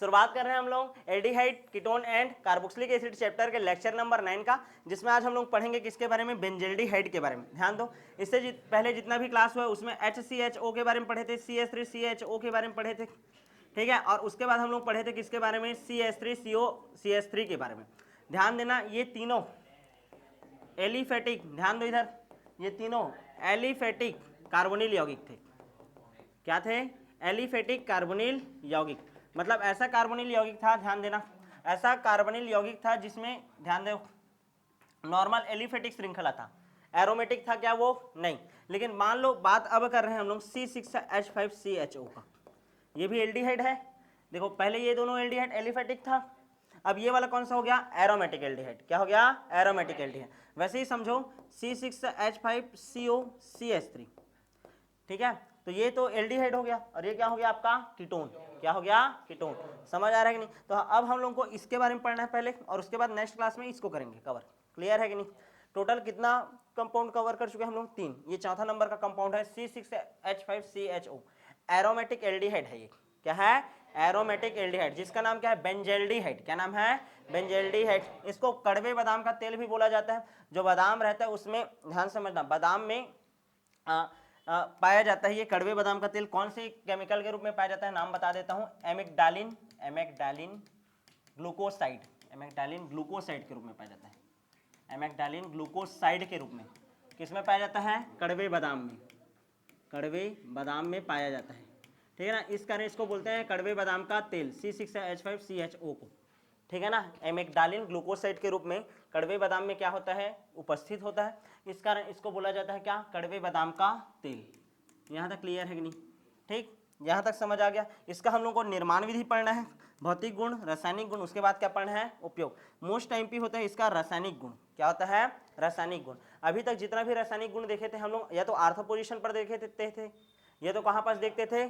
शुरुआत कर रहे हैं हम लोग aldehyde ketone and carboxylic acid chapter के लेक्चर नंबर 9 का, जिसमें आज हम लोग पढ़ेंगे किसके बारे में, बेंजल्डिहाइड के बारे में। ध्यान दो, इससे पहले जितना भी क्लास हुआ उसमें HCHO के बारे में पढ़े थे, CH3CHO के बारे में पढ़े थे, ठीक है। और उसके बाद हम लोग पढ़े थे किसके बारे में, CH3CO CH3 के बारे में। ध्यान देना, ये तीनों एलिफेटिक, ध्यान दो इधर, ये तीनों एलिफेटिक कार्बोनिल यौगिक थे। क्या थे? एलिफेटिक कार्बोनिल यौगिक। मतलब ऐसा कार्बोनिल यौगिक था, ध्यान देना, ऐसा कार्बोनिल यौगिक था जिसमें, ध्यान दो, नॉर्मल एलिफेटिक श्रृंखला था, एरोमेटिक था क्या वो? नहीं। लेकिन मान लो बात अब कर रहे हैं हम लोग C6H5CHO का, ये भी एल्डिहाइड है। देखो पहले ये दोनों एल्डिहाइड एलिफेटिक था, अब ये वाला कौन सा हो गया? Aromatic aldehyde. क्या हो गया? Aromatic aldehyde. वैसे ही समझो C6H5CO CH3, ठीक है। तो ये तो एल्डिहाइड हो गया और ये क्या हो गया आपका? कीटोन। क्या हो गया? कीटोन। समझ आ रहा है कि नहीं? तो अब हम लोगों को इसके बारे में पढ़ना है पहले, और उसके बाद नेक्स्ट क्लास में इसको करेंगे कवर। क्लियर है कि नहीं? टोटल कितना कंपाउंड कवर कर चुके हैं हम लोग? 3। ये चौथा नंबर का कंपाउंड है C6H5CHO, एरोमेटिक एल्डिहाइड है ये। क्या है? एरोमेटिक एल्डिहाइड, जिसका नाम क्या है? बेंजल्डिहाइड। क्या नाम है? बेंजल्डिहाइड। इसको कड़वे बादाम का तेल भी बोला जाता है। जो बादाम रहता है उसमें, ध्यान समझना, बादाम में पाया जाता है ये कड़वे बादाम का तेल। कौन से केमिकल के रूप में पाया जाता है? नाम बता देता हूं, amygdalin, amygdalin glucoside, amygdalin glucoside के रूप में पाया जाता है। एमिग्डालिन ग्लूकोसाइड के रूप में किस में पाया जाता है? कड़वे बादाम में, कड़वे बादाम में पाया जाता है, ठीक है ना। इस कारण इसको बोलते हैं कड़वे बादाम का तेल, C6H5CHO को, ठीक है ना। एमिग्डालिन ग्लूकोसाइड के रूप में कड़वे बादाम में क्या होता है? उपस्थित होता है। इस कारण इसको बोला जाता है क्या? कड़वे बादाम का तेल। यहाँ तक क्लियर है कि नहीं? ठीक, यहाँ तक समझ आ गया। इसका हम लोग को निर्माण विधि पढ़ना है, भौतिक गुण, रासायनिक गुण, उसके बाद क्या पढ़ना है? उपयोग। मोस्ट टाइम पे होता है इसका रासायनिक गुण। क्या होता है? रासायनिक गुण। अभी तक जितना भी रासायनिक गुण देखे थे हम लोग, या तो आर्थो पोजिशन पर देखे थे, ये तो कहाँ पास देखते थे?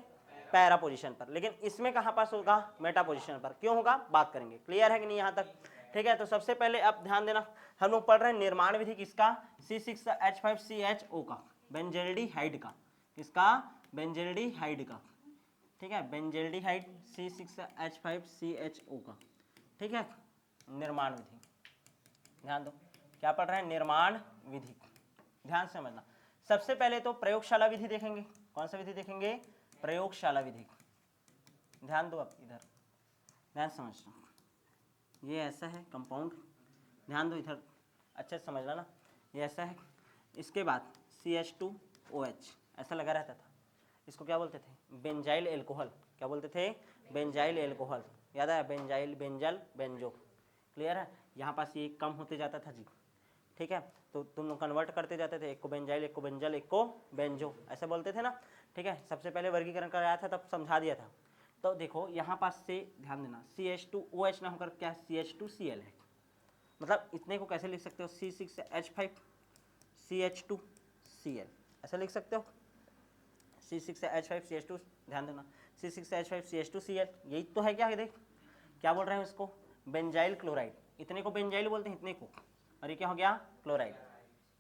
पैरा पोजीशन पर। लेकिन इसमें कहाँ पास होगा? मेटा पोजीशन पर। क्यों होगा? बात करेंगे। क्लियर है कि नहीं यहाँ तक? ठीक है। तो सबसे पहले अब ध्यान देना, हम लोग पढ़ रहे हैं निर्माण विधि किसका? C6H5CHO का, बेंजल्डिहाइड का। किसका? बेंजल्डिहाइड का, ठीक है। बेंजल्डिहाइड C6H5CHO का, ठीक है। निर्माण विधि, ध्यान दो, क्या पढ़ रहे हैं? निर्माण विधि। ध्यान से समझना। सबसे पहले तो प्रयोगशाला विधि देखेंगे। कौन सा विधि देखेंगे? प्रयोगशाला विधि। ध्यान दो, अब इधर ध्यान समझना, ये ऐसा है कंपाउंड, ध्यान दो इधर, अच्छे से समझना ना। ये ऐसा है, इसके बाद CH2OH ऐसा लगा रहता था। इसको क्या बोलते थे? Benzyl alcohol. क्या बोलते थे? Benzyl alcohol. याद है? Benzyl, benzyl, banjo. क्लियर है? यहाँ पास ये कम होते जाता था जी, ठीक है। तो तुम लोग कन्वर्ट करते जाते थे, एक को बेंजाइल, एक को बेंजल, एक को बेंजो, ऐसे बोलते थे ना, ठीक है। सबसे पहले वर्गीकरण कराया था, तब समझा दिया था। तो देखो यहाँ पास से ध्यान देना, CH2OH ना होकर क्या CH2Cl है। मतलब इतने को कैसे लिख सकते हो? C6H5CH2Cl ऐसा लिख सकते हो। C6H5CH2, ध्यान देना, C6H5CH2Cl, यही तो है। क्या है? देख क्या बोल रहे हैं इसको? Benzyl chloride. इतने को बेंजाइल बोलते हैं, इतने को, और ये क्या हो गया? क्लोराइड।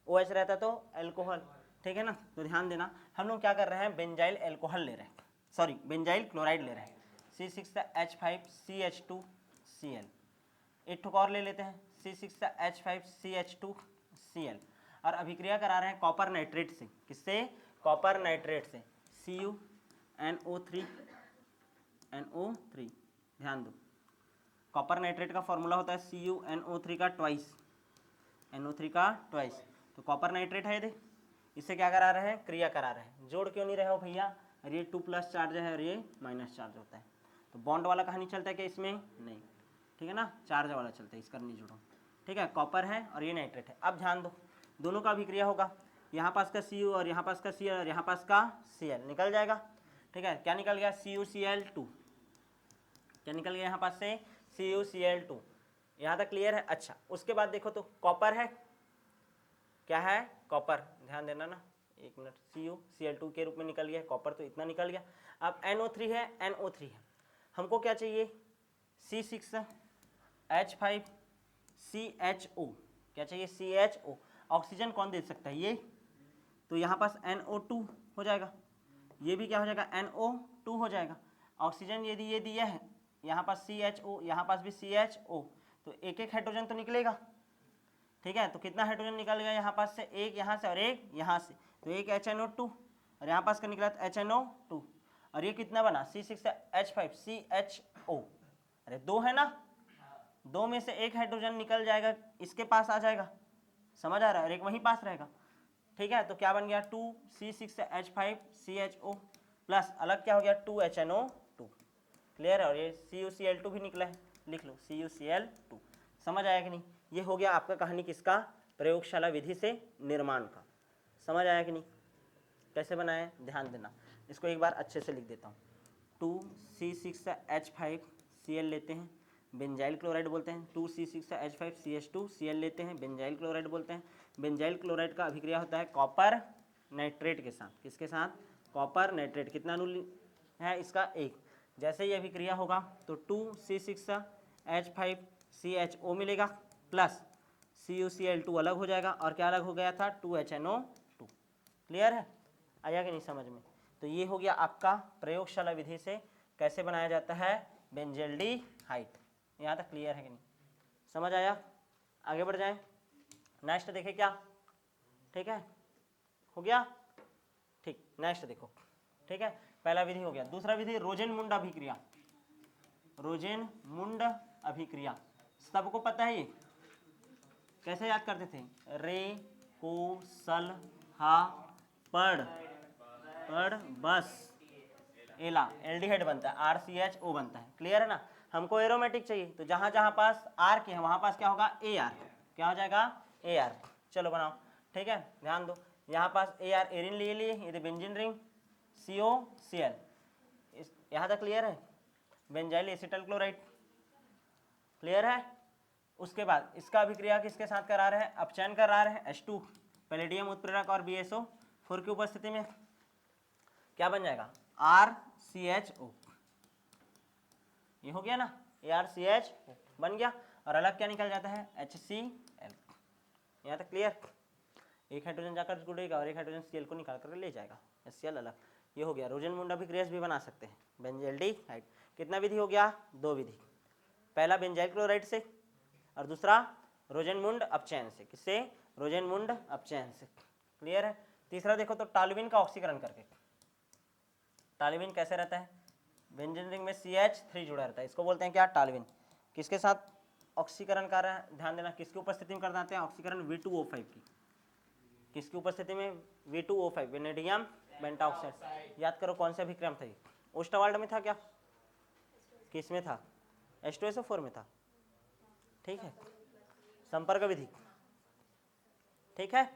OH रहता तो अल्कोहल, ठीक है ना। तो ध्यान देना, हम लोग क्या कर रहे हैं? बेंजाइल अल्कोहल ले रहे हैं, सॉरी बेंजाइल क्लोराइड ले रहे हैं, C6H5CH2Cl। एक ठोक और ले लेते हैं, C6H5CH2Cl, और अभिक्रिया करा रहे हैं कॉपर नाइट्रेट से। किससे? कॉपर नाइट्रेट से, CuNO3, NO3। ध्यान दो, कॉपर नाइट्रेट का फॉर्मूला होता है CuNO3 का ट्वाइस, NO3 का ट्वाइस। तो कॉपर नाइट्रेट है, देख इससे क्या करा रहे हैं? क्रिया करा रहे हैं। जोड़ क्यों नहीं रहे हो भैया? और ये 2+ चार्ज है और ये माइनस चार्ज होता है, तो बॉन्ड वाला कहानी चलता है क्या इसमें? नहीं, ठीक है ना, चार्ज वाला चलता है, इसका नहीं जोड़ो, ठीक है। कॉपर है और ये नाइट्रेट है। अब ध्यान दो, दोनों का अभिक्रिया होगा, यहाँ पास का Cu और यहाँ पास का Cl और यहाँ पास का Cl निकल जाएगा, ठीक है। क्या निकल गया? CuCl2। क्या निकल गया यहाँ पास से? CuCl2। यहाँ तक क्लियर है? अच्छा, उसके बाद देखो तो कॉपर है, क्या है? कॉपर। ध्यान देना ना, एक मिनट, CuCl2 के रूप में निकल गया, कॉपर तो इतना निकल गया। अब NO3 है, NO3 है, हमको क्या चाहिए? C6H5CHO, क्या चाहिए? CHO। ऑक्सीजन कौन दे सकता है? ये, तो यहाँ पास NO2 हो जाएगा, ये भी क्या हो जाएगा? NO2 हो जाएगा। ऑक्सीजन यदि ये दिया है यहाँ पास CHO, यहाँ पास भी CHO, तो एक एक हाइड्रोजन तो निकलेगा। ठीक है, तो कितना हाइड्रोजन निकल गया यहाँ पास से, एक यहाँ से और एक यहाँ से, तो एक HNO2 और यहाँ पास का निकला HNO2, और ये कितना बना C6H5 CHO। अरे दो है ना, दो में से एक हाइड्रोजन निकल जाएगा, इसके पास आ जाएगा, समझ आ रहा है, और एक वहीं पास रहेगा। ठीक है, तो क्या बन गया 2C6H5 CHO प्लस अलग क्या हो गया 2HNO2। क्लियर है, और ये CuCl2 भी निकला है, लिख लो CuCl2। समझ आया कि नहीं? ये हो गया आपका कहानी किसका, प्रयोगशाला विधि से निर्माण का। समझ आया कि नहीं? कैसे बनाए ध्यान देना, इसको एक बार अच्छे से लिख देता हूँ। 2C6H5Cl लेते हैं, बेंजाइल क्लोराइड बोलते हैं। 2C6H5CH2Cl लेते हैं, बेंजाइल क्लोराइड बोलते हैं। बेंजाइल क्लोराइड का अभिक्रिया होता है कॉपर नाइट्रेट के साथ। किसके साथ? Copper nitrate. कितना अणु है इसका? एक। जैसे ही अभिक्रिया होगा तो 2C6H5CHO मिलेगा प्लस CuCl2 अलग हो जाएगा, और क्या अलग हो गया था 2HNO2। क्लियर है, आया कि नहीं समझ में? तो ये हो गया आपका प्रयोगशाला विधि से कैसे बनाया जाता है बेंजल्डिहाइड। यहाँ तक क्लियर है कि नहीं? समझ आया? आगे बढ़ जाएं, नेक्स्ट देखें क्या। ठीक है, हो गया ठीक। नेक्स्ट देखो, ठीक है, पहला विधि हो गया। दूसरा विधि रोजेन-मुंड अभिक्रिया। रोजेन-मुंड अभिक्रिया सबको पता है, ये कैसे याद करते थे? रे को सल हा पड़ पड़ बस एला, एल्डिहाइड बनता है, RCHO बनता है। क्लियर है ना? हमको एरोमेटिक चाहिए, तो जहां जहां पास R के है वहां पास क्या होगा AR, क्या हो जाएगा AR। चलो बनाओ, ठीक है, ध्यान दो, यहाँ पास AR एरिन ले लिए, ये बेंजीन रिंग COCl, यहाँ तक क्लियर है? बेंजाइल एसिटल क्लोराइड, क्लियर है? उसके बाद इसका अभिक्रिया किसके साथ करा रहे हैं? अपचयन करा रहे हैं H2 पैलेडियम उत्प्रेरक और BSO4 की उपस्थिति में, क्या बन जाएगा RCHO। ये हो गया ना, ARCHO बन गया, और अलग क्या निकल जाता है HCl। यहाँ तक क्लियर? एक हाइड्रोजन जाकर जुड़ेगा और एक हाइड्रोजन Cl को निकाल कर ले जाएगा, HCl अलग। ये हो गया। रोजेन-मुंड अभिक्रिया भी बना सकते हैं बेंजल्डिहाइड। कितना विधि हो गया? दो विधि, पहला बेंजाइल क्लोराइड से और दूसरा रोजेन-मुंड अपचयन से। किससे? रोजेन-मुंड अपचयन से। क्लियर है? तीसरा देखो तो टॉल्यूइन का ऑक्सीकरण करके। टॉल्यूइन कैसे रहता है? बेंजीन रिंग में CH3 जुड़ा रहता है, इसको बोलते हैं क्या टॉल्यूइन। किसके साथ ऑक्सीकरण कर रहा है? ध्यान देना, किसकी उपस्थिति में कर देते हैं ऑक्सीकरण? V2O5 की। किसकी उपस्थिति में? V2O5 vanadium pentoxide. याद करो कौन सा अभिक्रम था ये? ओस्टवाल्ड में था क्या? किस में था? H2SO4 में था। ठीक है, संपर्क विधि। ठीक है,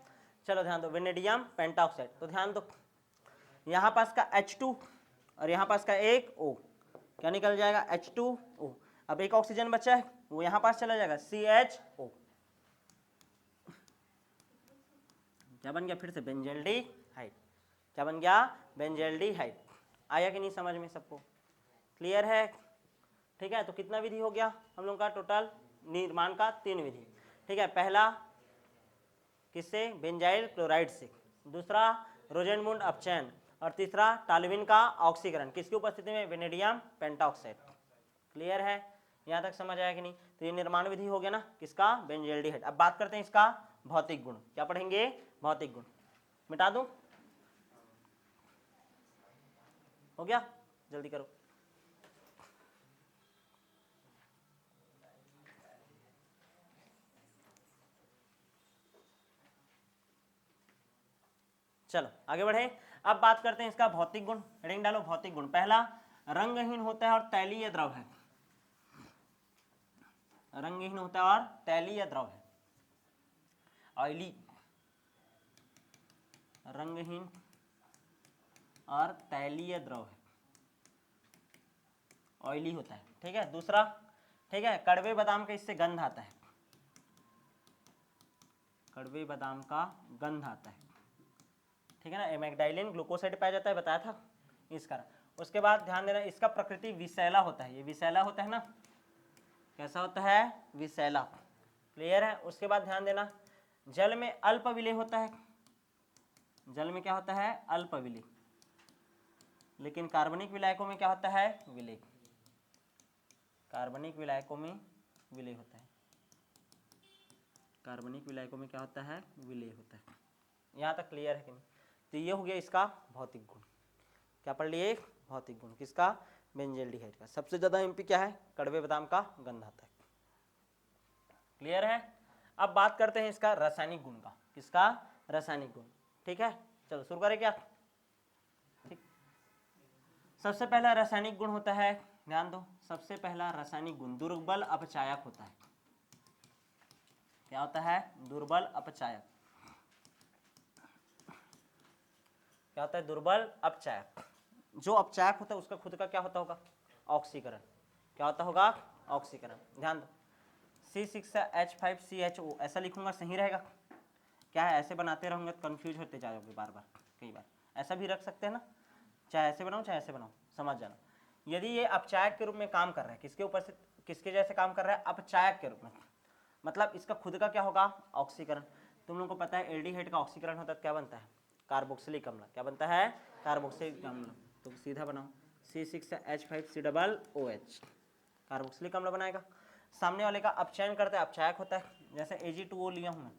चलो ध्यान दो, वेनेडियम पेंटाऑक्साइड। तो ध्यान दो, यहाँ पास का H2 और यहाँ पास का एक O, क्या निकल जाएगा H2O। अब एक ऑक्सीजन बचा है, वो यहाँ पास चला जाएगा CHO। क्या बन गया? फिर से बेंजल्डिहाइड। क्या बन गया? बेंजल्डिहाइड। आया कि नहीं समझ में सबको? क्लियर है? ठीक है, तो कितना विधि हो गया हम लोग का टोटल निर्माण का? 3 विधि। ठीक है, पहला किससे? बेंजाइल क्लोराइड से, दूसरा रोजेन-मुंड अपचयन, और तीसरा टॉल्यूइन का ऑक्सीकरण। किसकी उपस्थिति में? Vanadium pentoxide. क्लियर है? यहाँ तक समझ आया कि नहीं? तो ये निर्माण विधि हो गया ना किसका? बेंजल्डिहाइड। अब बात करते हैं इसका भौतिक गुण। क्या पढ़ेंगे? भौतिक गुण। मिटा दूं? हो गया? जल्दी करो। चलो आगे बढ़े। अब बात करते हैं इसका भौतिक गुण। हेडिंग डालो भौतिक गुण। पहला, रंगहीन होता है और तैलीय द्रव है। रंगहीन होता है और तैलीय द्रव है। ऑयली, रंगहीन और तैलीय द्रव है, ऑयली होता है। ठीक है, दूसरा, ठीक है, कड़वे बादाम का इससे गंध आता है। कड़वे बादाम का गंध आता है। ठीक है ना, एमेक्डाइलिन ग्लूकोसाइड पाया जाता है, बताया था इस कारण। उसके बाद ध्यान देना, इसका प्रकृति विषैला होता है। ये विषैला होता है ना, कैसा होता है? विषैला। क्लियर है? उसके बाद ध्यान देना, जल में अल्प विलेय होता है। जल में क्या होता है? अल्प विलेय। लेकिन कार्बनिक विलायकों में क्या होता है? विलेय। कार्बनिक विलायकों में विलय होता है। कार्बनिक विलायकों में क्या होता है? विलय होता है। यहाँ तक क्लियर है कि नहीं? तो ये हो गया इसका भौतिक गुण। क्या पढ़ लिए? भौतिक गुण किसका? बेंजल्डिहाइड का। सबसे ज्यादा एमपी क्या है? कड़वे बादाम का गंध आता है। क्लियर है? अब बात करते हैं इसका रासायनिक गुण का। किसका? रासायनिक गुण। ठीक है, चलो शुरू करें क्या? ठीक, सबसे पहला रासायनिक गुण होता है, ध्यान दो, सबसे पहला रासायनिक गुण दुर्बल अपचायक होता है। क्या होता है? दुर्बल अपचायक। क्या होता है? दुर्बल अपचायक। जो अपचायक होता है उसका खुद का क्या होता होगा? ऑक्सीकरण। क्या होता होगा? ऑक्सीकरण। ध्यान दो, C6H5CHO ऐसा लिखूंगा, सही रहेगा? क्या है, ऐसे बनाते रहूंगे तो कंफ्यूज होते जाओगे बार बार। कई बार ऐसा भी रख सकते हैं ना, चाहे ऐसे बनाओ चाहे ऐसे बनाओ, समझ जाना। यदि ये अपचायक के रूप में काम कर रहा है, किसके उपस्थित, किसके जैसे काम कर रहा है? अपचायक के रूप में, मतलब इसका खुद का क्या होगा? ऑक्सीकरण। तुम लोगों को पता है एल्डिहाइड का ऑक्सीकरण होता है, क्या बनता है? कार्बोक्सिलिक अम्ल। क्या बनता है? कार्बोक्सिलिक अम्ल। तो सीधा बनाओ, C6H5COOH कार्बोक्सिलिक अम्ल बनाएगा। सामने वाले का अपचयन करता है, अपचायक होता है। जैसे Ag2O लिया हूं मैं,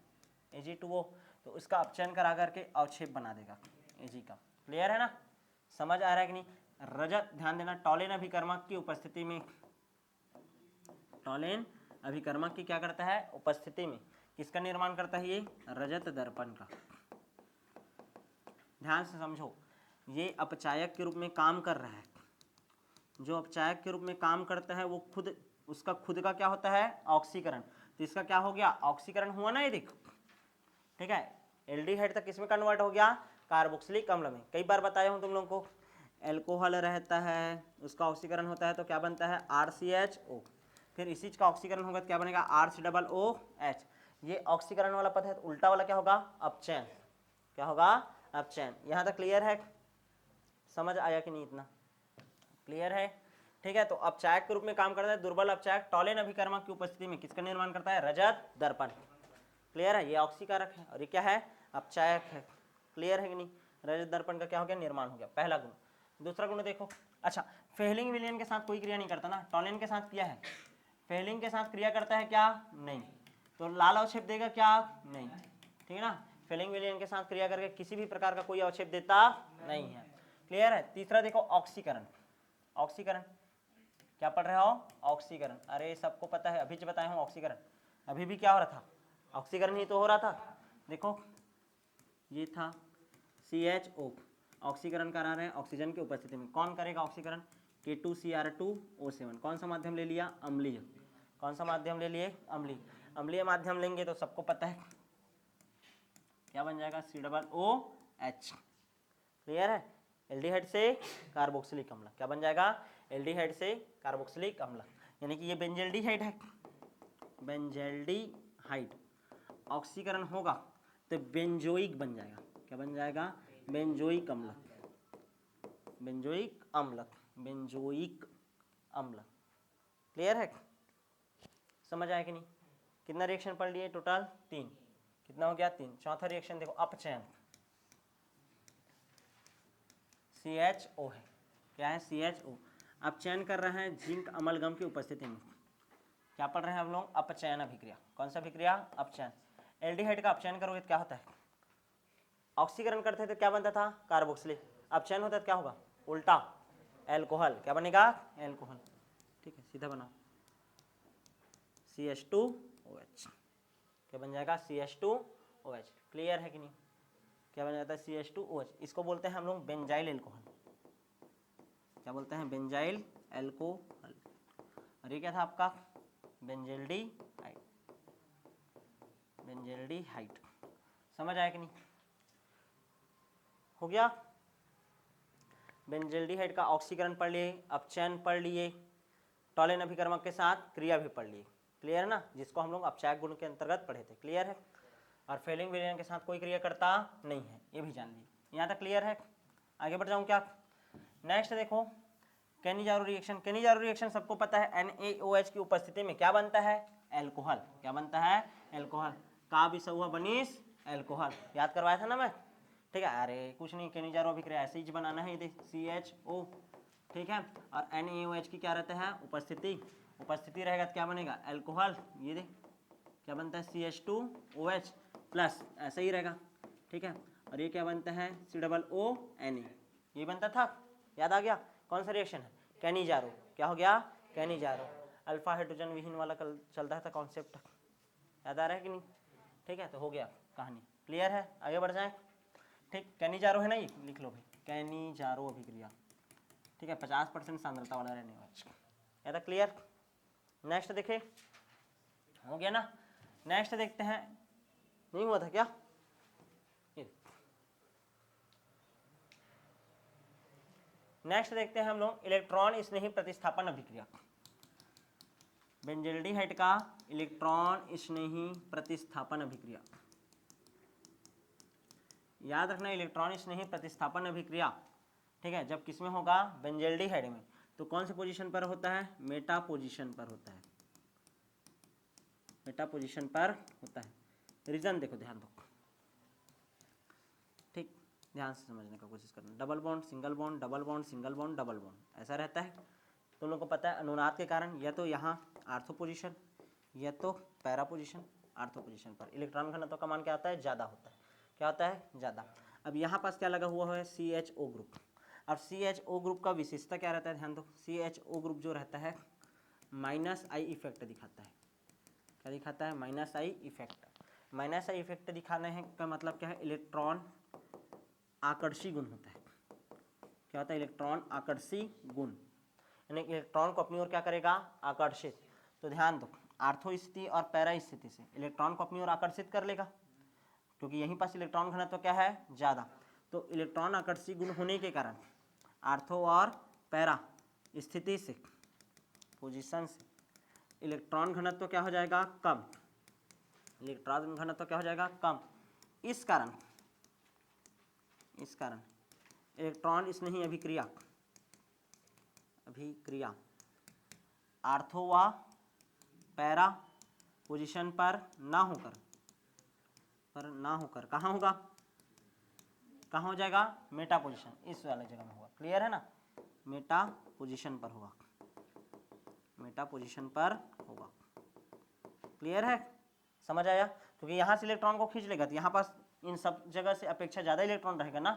Ag2O, तो उसका अपचयन करा करके अवक्षेप बना देगा Ag का। क्लियर है ना? समझ आ रहा है कि नहीं? रजत, ध्यान देना, टॉलेन अभिकर्मक की उपस्थिति में, टॉलेन अभिकर्मक की क्या करता है? उपस्थिति में किसका निर्माण करता है? ये रजत दर्पण का। ध्यान से समझो, ये अपचायक के रूप में काम कर रहा है। जो अपचायक के रूप में काम करता है वो खुद, उसका खुद का क्या होता है? ऑक्सीकरण। तो इसका क्या हो गया? ऑक्सीकरण हुआ ना, ये देखो। ठीक है, एल्डिहाइड तक किसमें कन्वर्ट हो गया? कार्बोक्सिलिक अम्ल में। कई बार बताया हूं तुम लोगों को, एल्कोहल रहता है, उसका ऑक्सीकरण होता है तो क्या बनता है? RCHO। फिर इसी का ऑक्सीकरण होगा तो क्या बनेगा? RCOOH। ये ऑक्सीकरण वाला पद है, तो उल्टा वाला क्या होगा? अपचयन। क्या होगा? अपचयन। यहां तक क्लियर है? समझ आया कि नहीं? इतना क्लियर है? ठीक है, तो अपचायक के रूप में काम करता है दुर्बल अपचायक, टॉलेन अभिकर्मक की उपस्थिति में किसका निर्माण करता है? रजत दर्पण। क्लियर है? ये ऑक्सीकारक है और ये क्या है? अपचायक है। क्लियर है कि नहीं? रजत दर्पण का क्या हो गया? निर्माण हो गया, पहला गुण। दूसरा गुण देखो, अच्छा, फेहलिंग विलयन के साथ कोई क्रिया नहीं करता ना, टॉलेन के साथ किया है, फेहलिंग के साथ क्रिया करता है क्या? नहीं। तो लाल अवक्षेप देगा क्या? नहीं। ठीक है ना? फेहलिंग विलयन के साथ क्रिया करके किसी भी प्रकार का कोई अवक्षेप देता नहीं है। क्लियर है? तीसरा देखो, ऑक्सीकरण। ऑक्सीकरण क्या पढ़ रहे हो? ऑक्सीकरण। अरे सबको पता है, अभी जो बताया हूँ ऑक्सीकरण। अभी भी क्या हो रहा था? ऑक्सीकरण ही तो हो रहा था। देखो ये था CHO, ऑक्सीकरण करा रहे हैं ऑक्सीजन की उपस्थिति में। कौन करेगा ऑक्सीकरण? K2Cr2O7। कौन सा माध्यम ले लिया? अम्लीय। कौन सा माध्यम ले लिए? अम्लीय। अम्लीय माध्यम लेंगे तो सबको पता है क्या बन जाएगा? COOH। क्लियर है? एल्डिहाइड से कार्बोक्सिलिक अम्ल क्या बन जाएगा? एल्डिहाइड से कार्बोक्सिलिक अम्ल, यानी कि ये बेंजल्डिहाइड है। बेंजल्डिहाइड ऑक्सीकरण होगा तो बेंजोइक बन जाएगा। क्या बन जाएगा? बेंजोइक अम्ल। बेंजोइक अम्ल, बेंजोइक अम्ल। क्लियर है? समझ आया कि नहीं? कितना रिएक्शन पढ़ लिए टोटल? 3। कितना हो गया? 3। चौथा रिएक्शन देखो, अपचयन। CHO है, क्या है? CHO अपचयन कर रहा है जिंक अमलगम की उपस्थिति में। क्या पढ़ रहे हैं हम लोग? अपचयन अभिक्रिया। कौन सा अभिक्रिया? अपचयन। एल्डिहाइड का अपचयन करोगे तो क्या होता है? ऑक्सीकरण करते थे तो क्या बनता था? कार्बोक्सिलिक। अपचयन होता है तो क्या होगा? उल्टा, एल्कोहल। क्या बनेगा? एल्कोहल। ठीक है, सीधा बनाओ, CH2OH। क्या बन जाएगा? CH2OH। क्लियर है कि नहीं? क्या बन जाता है? CH2OH। इसको बोलते हैं हम लोग बेंजाइल एल्कोहल। क्या बोलते हैं? Benzyl alcohol. और ये क्या था आपका? बेंजल्डिहाइड। बेंजल्डिहाइड। समझ आया कि नहीं? हो गया? बेंजल्डिहाइड का ऑक्सीकरण पढ़ लिए, अपचयन पढ़ लिए, टॉलेन अभिकर्मक के साथ क्रिया भी पढ़ लिए। क्लियर है ना? जिसको हम लोग अपचायक गुण के अंतर्गत पढ़े थे। क्लियर है? और फेलिंग विलयन के साथ कोई क्रिया करता नहीं है, ये भी जान लीजिए। यहाँ तक क्लियर है? आगे बढ़ जाऊँ क्या? नेक्स्ट देखो, केनिजारो रिएक्शन। केनिजारो रिएक्शन सबको पता है, NaOH की उपस्थिति में क्या बनता है? एल्कोहल। क्या बनता है? एल्कोहल। का भी हुआ बनीस एल्कोहल। याद करवाया था ना मैं? ठीक है, अरे कुछ नहीं, केनिजारो अभिक्रिया ऐसे ही बनाना है। ये CHO, ठीक है, और NaOH की क्या रहता है? उपस्थिति। उपस्थिति रहेगा तो क्या बनेगा, अल्कोहल, ये देख क्या बनता है CH2OH प्लस, ऐसा ही रहेगा, ठीक है। और ये क्या बनता है COONA, ये बनता था, याद आ गया। कौन सा रिएक्शन है, कैनिजारो, क्या हो गया, कैनिजारो। अल्फा हाइड्रोजन विहीन वाला कल चलता था कॉन्सेप्ट, याद आ रहा है कि नहीं, ठीक है। तो हो गया कहानी, क्लियर है, आगे बढ़ जाए, ठीक। कैनिजारो है ना, ये लिख लो भाई, कैनिजारो अभिक्रिया, ठीक है, 50% सांद्रता वाला रहने वाला, याद, क्लियर। नेक्स्ट देखे, हो गया ना। नेक्स्ट देखते हैं, नहीं हुआ था क्या, नेक्स्ट देखते हैं हम लोग इलेक्ट्रॉन स्नेही प्रतिस्थापन अभिक्रिया, बेंजल्डिहाइड का इलेक्ट्रॉन स्नेही प्रतिस्थापन अभिक्रिया। याद रखना इलेक्ट्रॉन स्नेही प्रतिस्थापन अभिक्रिया, ठीक है, जब किसमें होगा, बेंजल्डिहाइड में, तो कौन से पोजीशन पर होता है, मेटा पोजीशन पर होता है, मेटा पोजीशन पर होता है। रीजन देखो, ध्यान दो, ठीक, ध्यान से समझने का कोशिश करना। Double bond single bond, double bond single bond, double bond, ऐसा रहता है। तुम लोग को पता है अनुनाद के कारण या तो यहाँ आर्थो पोजीशन या तो पैरा पोजीशन। आर्थो पोजीशन पर इलेक्ट्रॉन घनत्व का मान क्या होता है, ज़्यादा होता है, क्या होता है, ज़्यादा। अब यहाँ पास क्या लगा हुआ है, CHO ग्रुप। अब CHO ग्रुप का विशेषता क्या रहता है, ध्यान दो, CHO ग्रुप जो रहता है -I इफेक्ट दिखाता है, क्या दिखाता है, -I इफेक्ट। -I इफेक्ट दिखाने हैं का मतलब क्या है, इलेक्ट्रॉन आकर्षी गुण होता है, क्या होता है, इलेक्ट्रॉन आकर्षी गुण, यानी इलेक्ट्रॉन को अपनी ओर क्या करेगा, आकर्षित। तो ध्यान दो, आर्थो स्थिति और पैरा स्थिति से इलेक्ट्रॉन को अपनी ओर आकर्षित कर लेगा, क्योंकि यहीं पास इलेक्ट्रॉन घनत्व क्या है, ज़्यादा। तो इलेक्ट्रॉन आकर्षी गुण होने के कारण आर्थो और पैरा स्थिति से, पोजीशन से, इलेक्ट्रॉन घनत्व क्या हो जाएगा, कम, इलेक्ट्रॉन घनत्व क्या हो जाएगा, कम। इस कारण इलेक्ट्रॉन स्नेही अभिक्रिया आर्थो व पैरा पोजीशन पर ना होकर कहाँ होगा, कहाँ हो जाएगा, मेटा पोजीशन, इस वाले जगह में होगा, क्लियर है ना, मेटा पोजीशन पर होगा, मेटा पोजीशन पर होगा, क्लियर है, समझ आया। क्योंकि यहाँ से इलेक्ट्रॉन को खींच लेगा तो यहाँ पास इन सब जगह से अपेक्षा ज़्यादा इलेक्ट्रॉन रहेगा ना,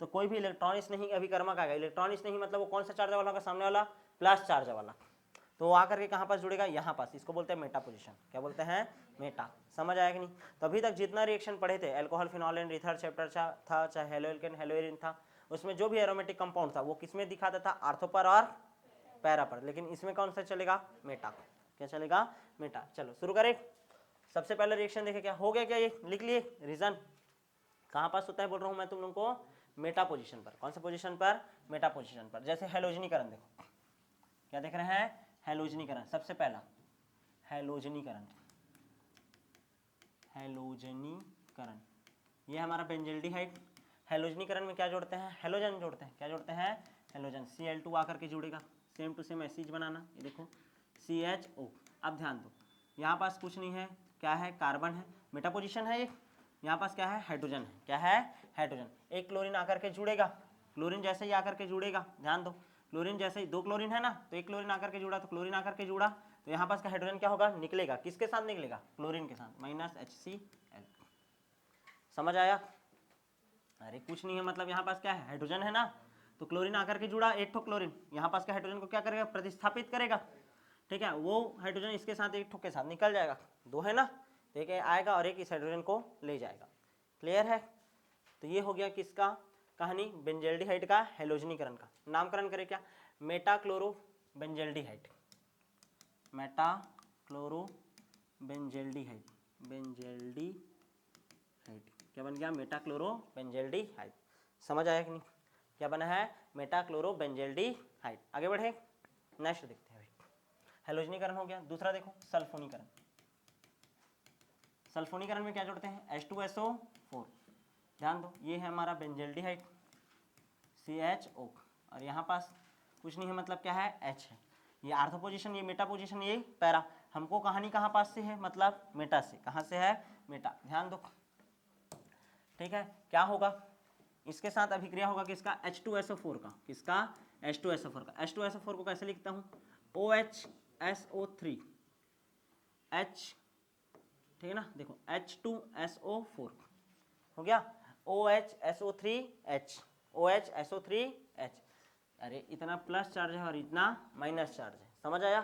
तो कोई भी इलेक्ट्रॉन स्नेही अभिकर्मक आएगा, इलेक्ट्रॉन स्नेही मतलब वो कौन सा चार्ज वाला होगा, सामने वाला प्लस चार्ज वाला, तो वो आकर के कहाँ पास जुड़ेगा, यहाँ पास, इसको बोलते हैं मेटा पोजीशन, क्या बोलते हैं, मेटा। समझ आया कि नहीं। तो अभी तक जितना रिएक्शन पढ़े थे, alcohol phenol and ether chapter था, चाहे हेलोएल्केन हेलोएरिन था, उसमें जो भी एरोमेटिक कंपाउंड था वो किसमें दिखाता था, आर्थो पर और पैरा पर, लेकिन इसमें कौन सा चलेगा, मेटा, क्या चलेगा, मेटा। चलो शुरू करें, सबसे पहले रिएक्शन देखे, क्या हो गया, क्या ये लिख लिए, रीजन कहाँ पास होता है, बोल रहा हूँ मैं तुम लोग को, मेटा पोजीशन पर। कौन से पोजीशन पर, मेटा पोजीशन पर। जैसे हेलोजनीकरण देखो, क्या देख रहे हैं, हेलोजनीकरण, सबसे पहला हेलोजनीकरण, ये हमारा बेंजल्डिहाइड। हेलोजनीकरण में क्या जोड़ते हैं, हेलोजन जोड़ते हैं, क्या जोड़ते हैं, हेलोजन। Cl2 आकर के जुड़ेगा, सेम टू सेम ऐसे ही बनाना, ये देखो CHO। अब ध्यान दो, यहाँ पास कुछ नहीं है, क्या है, कार्बन है, मेटा पोजीशन है ये, यहाँ पास क्या है, हाइड्रोजन है, क्या है, हाइड्रोजन। एक क्लोरीन आकर के जुड़ेगा, क्लोरीन जैसे ही आकर के जुड़ेगा, ध्यान दो, क्लोरीन जैसे ही, दो क्लोरीन है ना, तो एक क्लोरीन आकर के जुड़ा, तो क्लोरीन आकर के जुड़ा, तो यहाँ पास का हाइड्रोजन क्या होगा, निकलेगा, किसके साथ निकलेगा, क्लोरीन के साथ, -HCl। समझ आया, अरे कुछ नहीं है, मतलब यहाँ पास क्या है, हाइड्रोजन है ना, तो क्लोरीन आकर के जुड़ा, एक ठो क्लोरीन, यहाँ पास का हाइड्रोजन को क्या करेगा, प्रतिस्थापित करेगा, ठीक है, वो हाइड्रोजन इसके साथ एक ठो के साथ निकल जाएगा, दो है ना, तो एक आएगा और एक इस हाइड्रोजन को ले जाएगा, क्लियर है। तो ये हो गया किसका कहानी, बेंजल्डिहाइड का हेलोजनीकरण का। नामकरण करें क्या, मेटाक्लोरोबेंजल्डिहाइड, मेटाक्लोरोबेंजल्डिहाइड, बेंजल्डिहाइड क्या बन गया, मेटाक्लोरोबेंजल्डिहाइड। समझ आया कि नहीं, क्या बना है, मेटाक्लोरोबेंजल्डिहाइड। आगे बढ़े, नेक्स्ट देखते हैं भाई, हेलोजनीकरण हो गया। दूसरा देखो सल्फोनीकरण, सल्फोनीकरण में क्या जोड़ते हैं, H2SO4। ध्यान दो, ये है हमारा बेंजल्डिहाइड CHO, और यहाँ पास कुछ नहीं है, मतलब क्या है, H है, ये आर्थो पोजीशन, ये मेटा पोजीशन, ये पैरा। हमको कहानी कहाँ पास से है, मतलब मेटा से, कहाँ से है, मेटा। ध्यान दो, ठीक है, क्या होगा, इसके साथ अभिक्रिया होगा किसका, H2SO4 का, किसका, H2SO4 का। H2SO4 को कैसे लिखता हूँ, OH SO3 H, ठीक है ना, देखो H2SO4 हो गया, OHSO3H, OHSO3H। अरे इतना प्लस चार्ज है और इतना माइनस चार्ज है, समझ आया।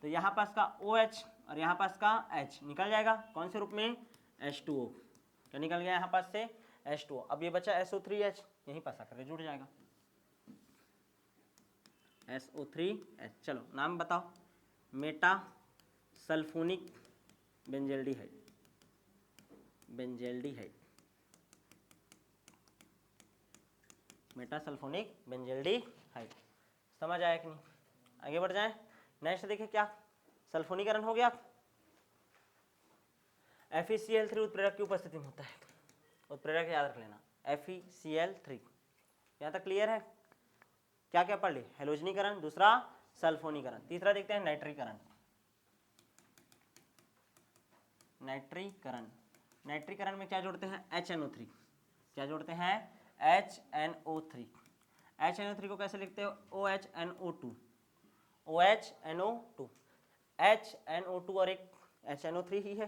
तो यहाँ पास का OH और यहाँ पास का H निकल जाएगा कौन से रूप में, H2O। क्या निकल गया यहाँ पास से, H2O। अब ये बचा SO3H, यहीं पास आकर जुड़ जाएगा SO3H। चलो नाम बताओ, Meta sulphonic benzaldehyde, benzaldehyde, Meta sulphonic benzaldehyde. समझ आया कि नहीं, आगे बढ़ जाएं। नेक्स्ट देखिए क्या, सल्फोनीकरण हो गया, FeCl3 उत्प्रेरक की उपस्थिति में होता है, उत्प्रेरक याद रख लेना FeCl3। यहाँ तक क्लियर है। क्या क्या पढ़ ली, हेलोजनीकरण, दूसरा सल्फोनीकरण, तीसरा देखते हैं नाइट्रीकरण। नाइट्रीकरण, नाइट्रीकरण में क्या जोड़ते हैं, HNO3। क्या जोड़ते हैं, HNO3। HNO3 को कैसे लिखते हो, OHNO2, OHNO2, HNO2 और एक HNO3 ही है,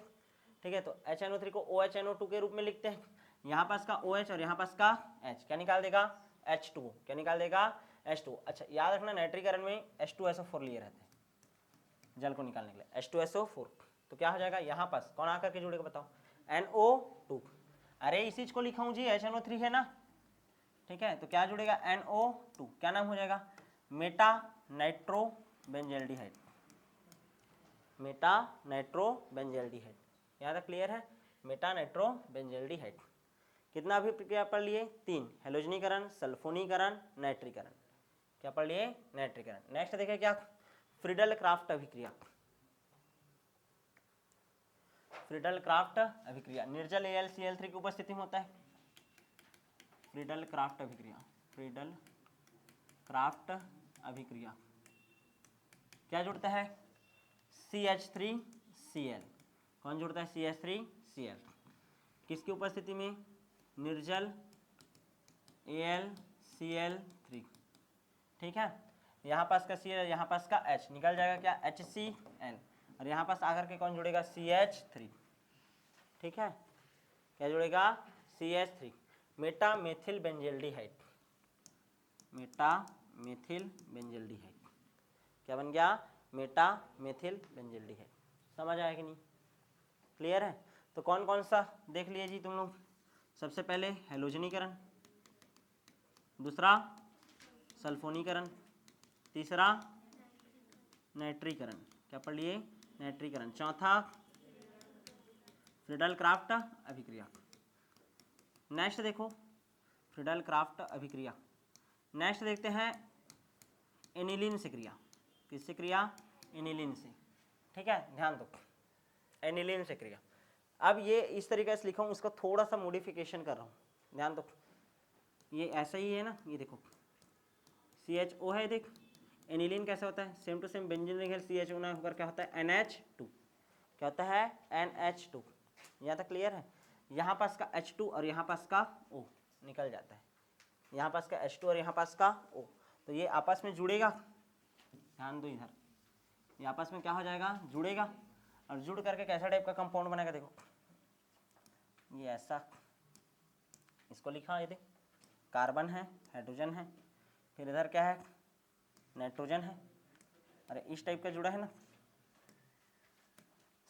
ठीक है। तो HNO3 को OHNO2 के रूप में लिखते हैं। यहाँ पास का OH और यहाँ पास का H क्या निकाल देगा, H2O। क्या निकाल देगा, H2O। अच्छा याद रखना, नाइट्रीकरण में H2SO4 लिए रहते हैं जल को निकालने के लिए, H2SO4। तो क्या हो जाएगा, यहाँ पास कौन आकर के जुड़ेगा बताओ, NO2। अरे इसी चीज को लिखा हूँ जी, HNO3 है ना, ठीक है। तो क्या जुड़ेगा, NO2। क्या नाम हो जाएगा, Meta nitro benzaldehyde, Meta nitro benzaldehyde. यहाँ तक क्लियर है, मेटा नाइट्रो बेंजल्डिहाइड। कितना अभी प्रक्रिया पढ़ लिए, 3, हेलोजनीकरण, सल्फोनीकरण, नाइट्रीकरण। क्या पढ़ लिए, नाइट्रीकरण। नेक्स्ट देखें क्या, फ्रीडल क्राफ्ट अभिक्रिया। फ्रीडल क्राफ्ट अभिक्रिया निर्जल AlCl3 की उपस्थिति में होता है। फ्रीडल क्राफ्ट अभिक्रिया, फ्रीडल क्राफ्ट अभिक्रिया क्या जुड़ता है, CH3Cl। कौन जुड़ता है, CH3Cl। किसकी उपस्थिति में, निर्जल AlCl3, ठीक है। यहाँ पास का Cl, यहाँ पास का H निकल जाएगा क्या, HCl, और यहाँ पास आकर के कौन जुड़ेगा, CH3, ठीक है। क्या जुड़ेगा, CH3, Meta methyl benzaldehyde, Meta methyl benzaldehyde. क्या बन गया, मेटा मेथिल बेंजल्डिहाइड। समझ आया कि नहीं, क्लियर है। तो कौन कौन सा देख लिए जी तुम लोग, सबसे पहले हेलोजनीकरण, दूसरा सल्फोनीकरण, तीसरा नाइट्रीकरण। क्या पढ़ लिए, नाइट्रीकरण। चौथा फ्रीडल क्राफ्ट अभिक्रिया। नेक्स्ट देखो, फ्रीडल क्राफ्ट अभिक्रिया। नेक्स्ट देखते हैं एनिलीन से क्रिया। किससे क्रिया, एनिलीन से, ठीक है। ध्यान दो, एनिलीन से क्रिया। अब ये इस तरीके से लिखा हूँ, उसका थोड़ा सा मॉडिफिकेशन कर रहा हूँ, ध्यान दो। ये ऐसा ही है ना, ये देखो CHO है, देख एनिलीन कैसे होता है, same to same benzene ring CHO ना होकर क्या होता है, NH2। क्या होता है, NH2। यहाँ तक क्लियर है। यहाँ पास का H2 और यहाँ पास का O निकल जाता है, यहाँ पास का H2 और यहाँ पास का O, तो ये आपस में जुड़ेगा। ध्यान दो इधर, ये आपस में क्या हो जाएगा, जुड़ेगा। और जुड़ करके कैसा टाइप का कंपाउंड बनेगा, देखो ये ऐसा, इसको लिखा है, कार्बन है, हाइड्रोजन है, फिर इधर क्या है, नाइट्रोजन है। अरे इस टाइप का जुड़ा है ना,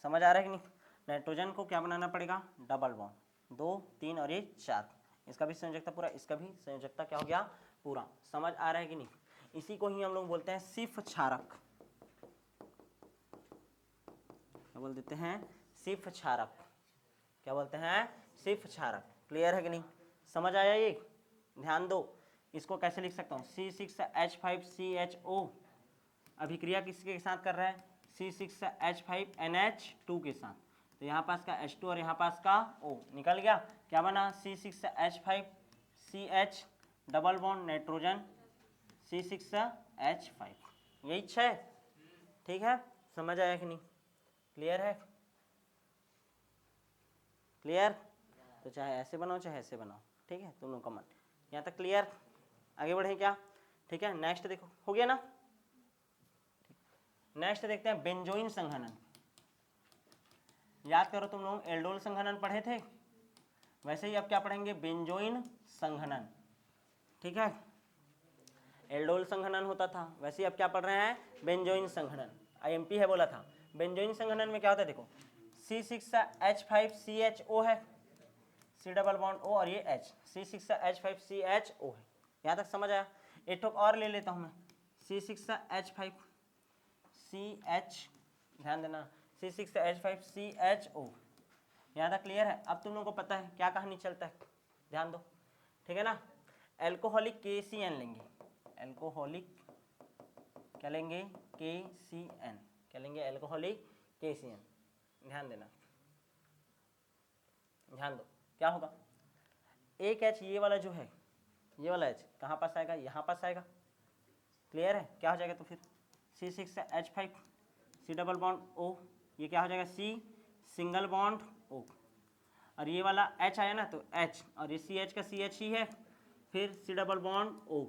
समझ आ रहा है कि नहीं। नाइट्रोजन को क्या बनाना पड़ेगा, डबल बॉन्ड, 2 3 और ये 4। इसका भी संयोजकता पूरा, इसका भी संयोजकता क्या हो गया, पूरा। समझ आ रहा है कि नहीं। इसी को ही हम लोग बोलते हैं सिफ क्षारक। क्या बोल देते हैं, सिफ क्षारक। क्या बोलते हैं, सिफ क्षारक। क्लियर है कि नहीं, समझ आया ये। ध्यान दो, इसको कैसे लिख सकता हूँ, C6H5CHO अभिक्रिया किसके साथ कर रहा है, C6H5NH2 के साथ। तो यहाँ पास का H2 और यहाँ पास का O निकल गया। क्या बना, C6H5CH double bond nitrogen C6H5, यही 6, ठीक है। समझ आया कि नहीं, क्लियर है, क्लियर। तो चाहे ऐसे बनाओ चाहे ऐसे बनाओ, ठीक है, तुम लोग का मन। यहाँ तक क्लियर, आगे बढ़े क्या, ठीक है। नेक्स्ट देखो, हो गया ना। नेक्स्ट देखते हैं बेंजोइन संघनन। याद करो तुम लोग एल्डोल संघनन पढ़े थे, वैसे ही अब क्या पढ़ेंगे, बेंजोइन संघनन। ठीक है, एल्डोल संघनन होता था, वैसे ही अब क्या पढ़ रहे हैं, बेंजोइन संघनन। आईएमपी है बोला था। बेंजोइन संघनन में क्या होता है, देखो C6H5CHO है, C डबल बॉन्ड O और ये H, C6H5CHO है। यहाँ तक समझ आया। एक ठोक और ले लेता हूँ मैं, C6H5CH, ध्यान देना, C6H5CHO। यहाँ तक क्लियर है। अब तुम लोगों को पता है क्या कहानी चलता है, ध्यान दो, ठीक है ना। एल्कोहलिक KCN लेंगे, एल्कोहलिक क्या लेंगे, KCN, क्या लेंगे, एल्कोहलिक KCN। ध्यान देना, ध्यान दो, क्या होगा, एक H ये वाला जो है, ये वाला H कहाँ पास आएगा, यहाँ पास आएगा। क्लियर है, क्या हो जाएगा तो फिर C6H5 C double bond O, ये क्या हो जाएगा C सिंगल बॉन्ड O, और ये वाला H आया ना तो H, और ये CH का CH ही है, फिर C double bond O,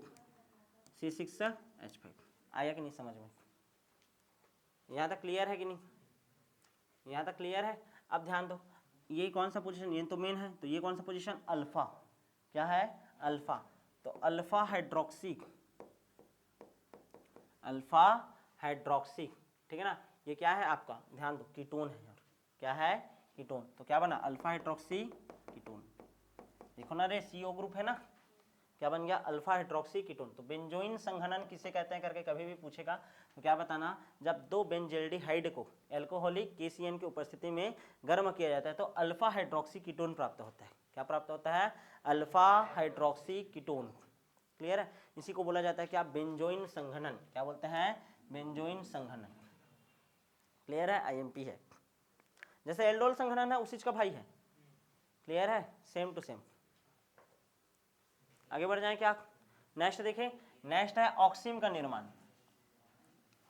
C6H5। आया कि नहीं समझ में, यहाँ तक क्लियर है कि नहीं, यहाँ तक क्लियर है। अब ध्यान दो, ये कौन सा पोजीशन, ये तो मेन है, तो ये कौन सा पोजीशन, अल्फा, क्या है, अल्फा। तो अल्फा हाइड्रोक्सी, अल्फा हाइड्रोक्सी, ठीक है ना। ये क्या है आपका, ध्यान दो, कीटोन है यार, क्या है, कीटोन। तो क्या बना, अल्फा हाइड्रोक्सी कीटोन। देखो ना रे, CO ग्रुप है ना, क्या बन गया, अल्फा हाइड्रोक्सी कीटोन। तो बेंजोइन संघनन किसे कहते हैं करके कभी भी पूछेगा तो क्या बताना, जब दो बेंजेल्डिहाइड को एल्कोहलिक KCN की उपस्थिति में गर्म किया जाता है तो अल्फा हाइड्रोक्सी कीटोन प्राप्त होता है। क्या प्राप्त होता है, अल्फा हाइड्रोक्सी कीटोन। क्लियर है, इसी को बोला जाता है क्या, बेंजोइन संघनन। क्या बोलते हैं, बेंजोइन संघनन। क्लियर है, IMP है। जैसे एल्डोल संघनन है उसी का भाई है। क्लियर है, सेम टू सेम। आगे बढ़ जाएं क्या, नेक्स्ट देखें, नेक्स्ट है ऑक्सिम का निर्माण।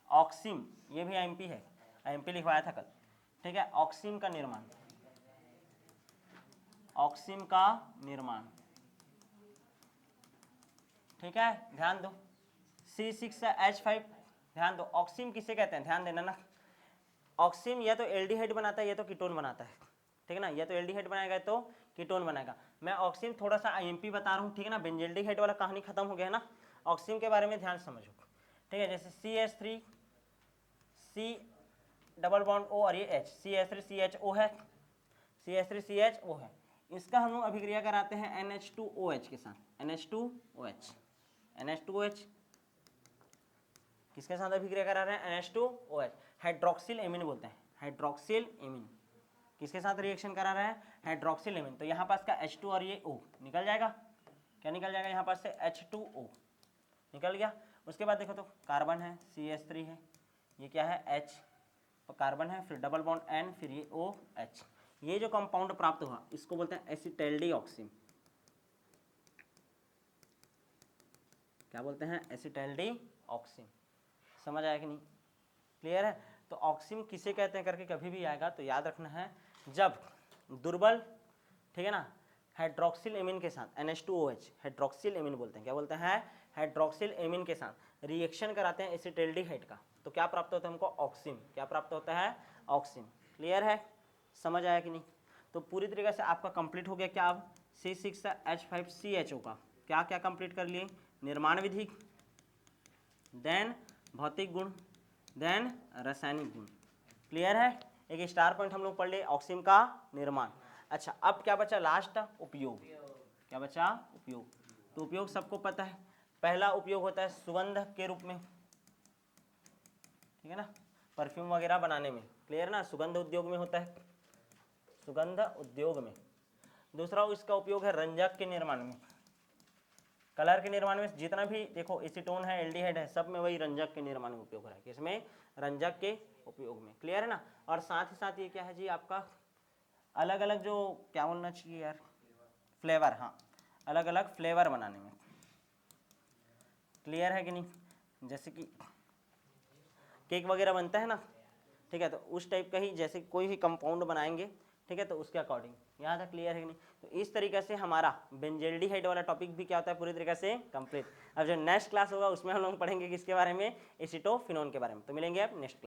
ऑक्सिम, ये भी IMP है, IMP लिखवाया था कल, ठीक है। ऑक्सिम का निर्माण, ऑक्सिम का निर्माण, ठीक है। ध्यान दो, C6H5, ध्यान दो, ऑक्सिम किसे कहते हैं, ध्यान देना ना। ऑक्सिम या तो एल्डिहाइड बनाता है या तो कीटोन बनाता है, ठीक है ना, या तो एल्डिहाइड बनाएगा तो कीटोन बनाएगा। मैं ऑक्सिम थोड़ा सा IMP बता रहा हूँ, ठीक है ना, बेंजेल्डिहाइड वाला कहानी खत्म हो गया है ना। ऑक्सिम के बारे में ध्यान समझो, ठीक है। जैसे CH3 C double bond O और ये H, CH3CHO है, CH3CHO है। इसका हम लोग अभिक्रिया कराते हैं NH2OH के साथ, NH2OH, NH2OH किसके साथ अभिक्रिया करा रहे हैं, NH2OH, हाइड्रोक्सिल एमीन बोलते हैं, हाइड्रोक्सिल एमीन। किसके साथ रिएक्शन करा रहे हैं, हाइड्रोक्सिल एमीन। तो यहाँ पास का H2 और ये O निकल जाएगा, क्या निकल जाएगा, यहाँ पास से H2O निकल गया। उसके बाद देखो तो कार्बन है, CH3 है, ये क्या है, H, तो कार्बन है, फिर डबल बॉन्ड N, फिर ये OH। ये जो कंपाउंड प्राप्त हुआ इसको बोलते हैं एसिटैल्डिऑक्सिम। क्या बोलते हैं, एसिटैल्डिऑक्सिम। समझ आया कि नहीं, क्लियर है। तो ऑक्सिम किसे कहते हैं करके कभी भी आएगा तो याद रखना है, जब दुर्बल, ठीक है ना, हाइड्रोक्सिल एमीन के साथ NH2OH, हाइड्रोक्सिल एमीन बोलते हैं, क्या बोलते हैं, हाइड्रोक्सिल एमीन के साथ रिएक्शन कराते हैं एसिटैल्डिहाइड का, तो क्या प्राप्त होता है हमको, ऑक्सिम। क्या प्राप्त होता है, ऑक्सिम। क्लियर है, समझ आया कि नहीं। तो पूरी तरीके से आपका कंप्लीट हो गया क्या, अब C6H5CHO का क्या क्या कंप्लीट कर लिए, निर्माण विधि, देन भौतिक गुण, देन रासायनिक गुण। क्लियर है, एक स्टार पॉइंट हम लोग पढ़ लिए, ऑक्सिम का निर्माण। अच्छा, अब क्या बचा, लास्ट उपयोग। क्या बचा, उपयोग। तो उपयोग सबको पता है, पहला उपयोग होता है सुगंध के रूप में, ठीक है ना, परफ्यूम वगैरह बनाने में। क्लियर ना, सुगंध उद्योग में होता है, सुगंध उद्योग में। दूसरा इसका उपयोग है रंजक के निर्माण में, कलर के निर्माण में। जितना भी देखो एसीटोन है, एल्डिहाइड है, सब में वही रंजक के निर्माण में उपयोग हो रहा है, किसमें, रंजक के उपयोग में। क्लियर है ना। और साथ ही साथ ये क्या है जी आपका, अलग अलग जो, क्या बोलना चाहिए यार, फ्लेवर, हाँ, अलग अलग फ्लेवर बनाने में। क्लियर है कि नहीं, जैसे कि केक वगैरह बनता है ना, ठीक है, तो उस टाइप का ही, जैसे कोई भी कंपाउंड बनाएंगे ठीक है, तो उसके अकॉर्डिंग यहाँ तक क्लियर है कि नहीं। तो इस तरीके से हमारा बेंजल्डिहाइड वाला टॉपिक भी क्या होता है पूरी तरीके से कंप्लीट। अब जो नेक्स्ट क्लास होगा उसमें हम लोग पढ़ेंगे किसके बारे में, एसीटोफिनोन के बारे में। तो मिलेंगे आप नेक्स्ट।